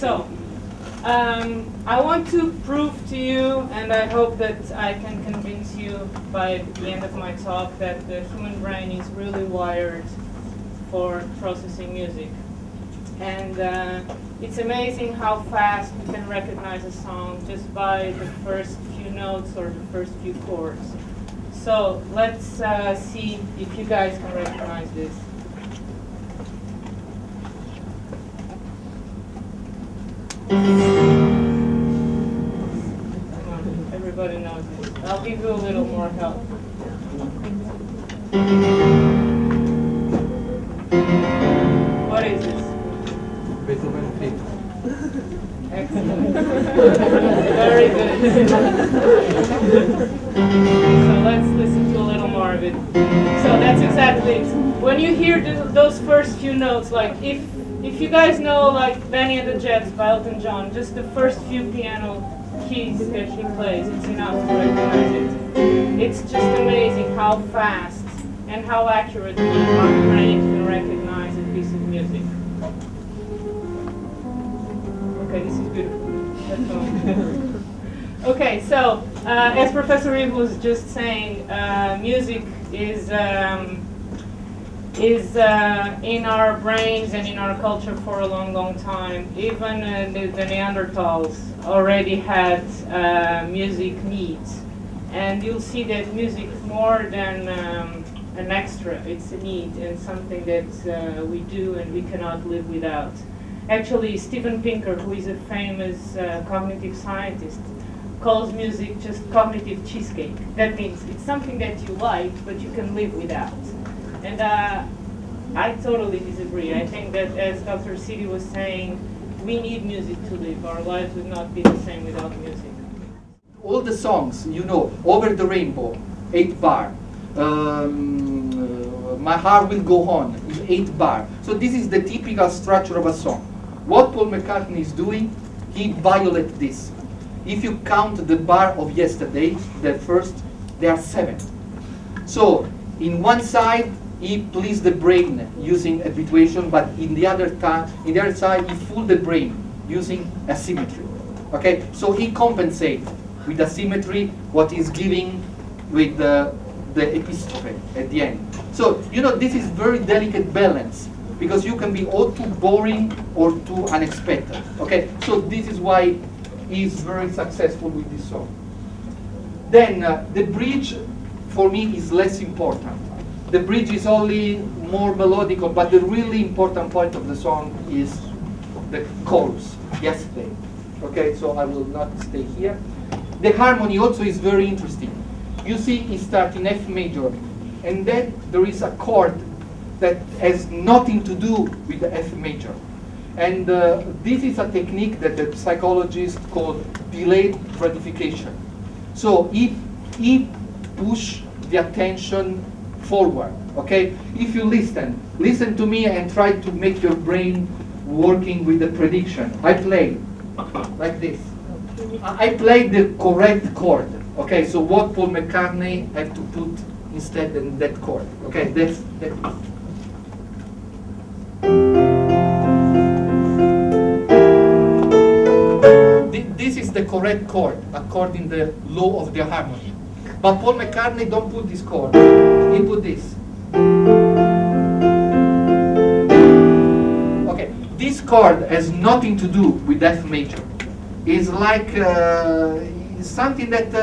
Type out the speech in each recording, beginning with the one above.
So, I want to prove to you, and I hope that I can convince you by the end of my talk, that the human brain is really wired for processing music. And it's amazing how fast we can recognize a song just by the first few notes or the first few chords. So let's see if you guys can recognize this. Come on, everybody knows this. I'll give you a little more help. What is this? Beethoven Fifth. Excellent. Very good. So let's listen to a little more of it. So that's exactly it. When you hear those first few notes, like if you guys know like Benny and the Jets by Elton John, just the first few piano keys that he plays, it's enough to recognize it. It's just amazing how fast and how accurately our brain can recognize a piece of music. Okay, this is beautiful. That's all. Okay, so as Professor Eve was just saying, music is in our brains and in our culture for a long, long time. Even the Neanderthals already had music needs, and you'll see that music is more than an extra. It's a need and something that we do and we cannot live without. Actually, Steven Pinker, who is a famous cognitive scientist, calls music just cognitive cheesecake. That means it's something that you like, but you can live without. And I totally disagree. I think that, as Dr. Sidi was saying, we need music to live. Our lives would not be the same without music. All the songs, you know, Over the Rainbow, 8 bar. My Heart Will Go On is 8 bar. So this is the typical structure of a song. What Paul McCartney is doing, he violates this. If you count the bar of Yesterday, the first, there are 7. So in one side, he pleased the brain using habituation, but in the other side, he fooled the brain using asymmetry. Okay, so he compensates with asymmetry what he's giving with the epistrophe at the end. So you know, this is very delicate balance, because you can be or too boring or too unexpected. Okay, so this is why he's very successful with this song. Then the bridge for me is less important. The bridge is only more melodical, but the really important point of the song is the chorus, Yesterday. Okay, so I will not stay here. The harmony also is very interesting. You see it starts in F major, and then there is a chord that has nothing to do with the F major. And this is a technique that the psychologists call delayed gratification. So he push the attention forward, okay? If you listen to me and try to make your brain working with the prediction. I play like this. I play the correct chord, okay? So what Paul McCartney had to put instead in that chord, okay? That's this is the correct chord according to the law of the harmony. But Paul McCartney don't put this chord. He put this. Okay, this chord has nothing to do with F major. It's like something that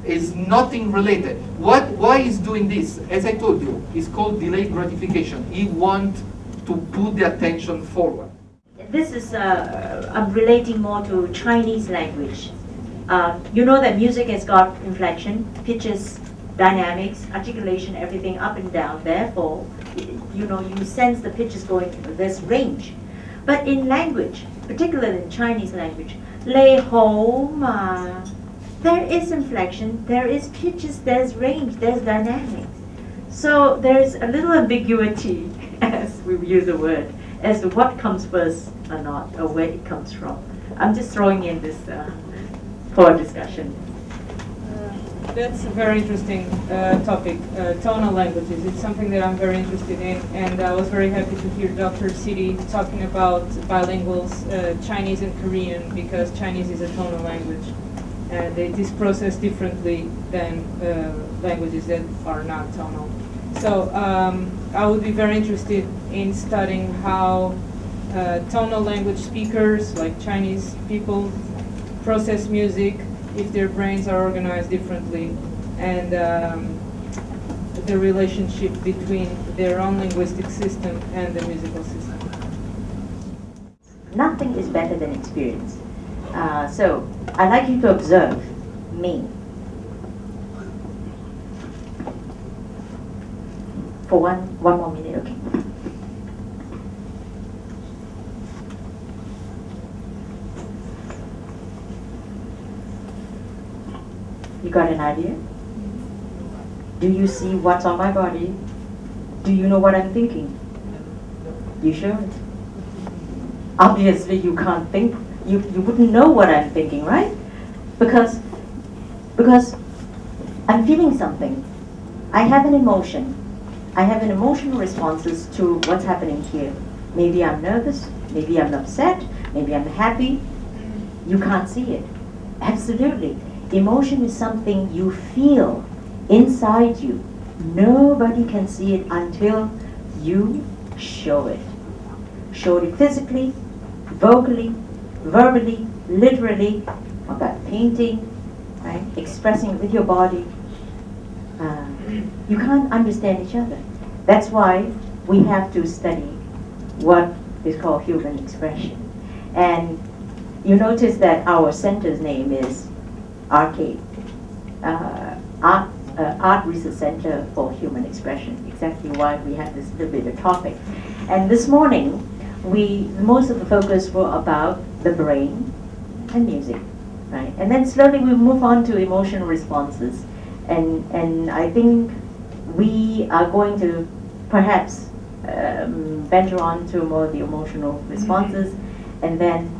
is nothing related. Why is doing this? As I told you, it's called delayed gratification. He wants to put the attention forward. This is I'm relating more to Chinese language. You know that music has got inflection, pitches, dynamics, articulation, everything up and down. Therefore, you know, you sense the pitches going, there's range. But in language, particularly in Chinese language, lei hou ma, there is inflection, there is pitches, there's range, there's dynamics. So there's a little ambiguity, as we use the word, as to what comes first or not, or where it comes from. I'm just throwing in this for discussion. That's a very interesting topic, tonal languages. It's something that I'm very interested in, and I was very happy to hear Dr. Siri talking about bilinguals, Chinese and Korean, because Chinese is a tonal language, and it is processed differently than languages that are not tonal. So I would be very interested in studying how tonal language speakers, like Chinese people, process music, if their brains are organized differently, and the relationship between their own linguistic system and the musical system. Nothing is better than experience. So I'd like you to observe me for one more minute, okay? You got an idea? Do you see what's on my body? Do you know what I'm thinking? You sure? Obviously you can't think, you wouldn't know what I'm thinking, right? Because I'm feeling something. I have an emotion. I have an emotional responses to what's happening here. Maybe I'm nervous, maybe I'm upset, maybe I'm happy. You can't see it. Absolutely. Emotion is something you feel inside you. Nobody can see it until you show it. Show it physically, vocally, verbally, literally, about painting, right? Expressing it with your body. You can't understand each other. That's why we have to study what is called human expression. And you notice that our center's name is Arcade, Art Research Center for Human Expression. Exactly why we have this little bit of topic. And this morning, most of the focus were about the brain and music, right? And then slowly we move on to emotional responses. And I think we are going to perhaps venture on to more of the emotional responses. And then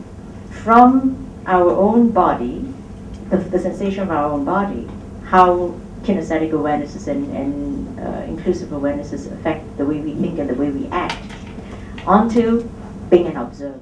from our own body, the sensation of our own body, how kinesthetic awarenesses and inclusive awarenesses affect the way we think and the way we act, onto being an observer.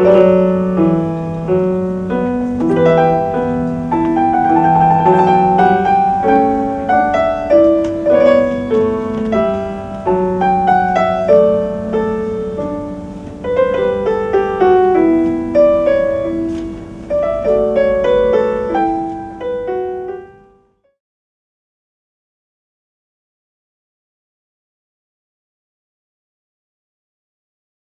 Thank you.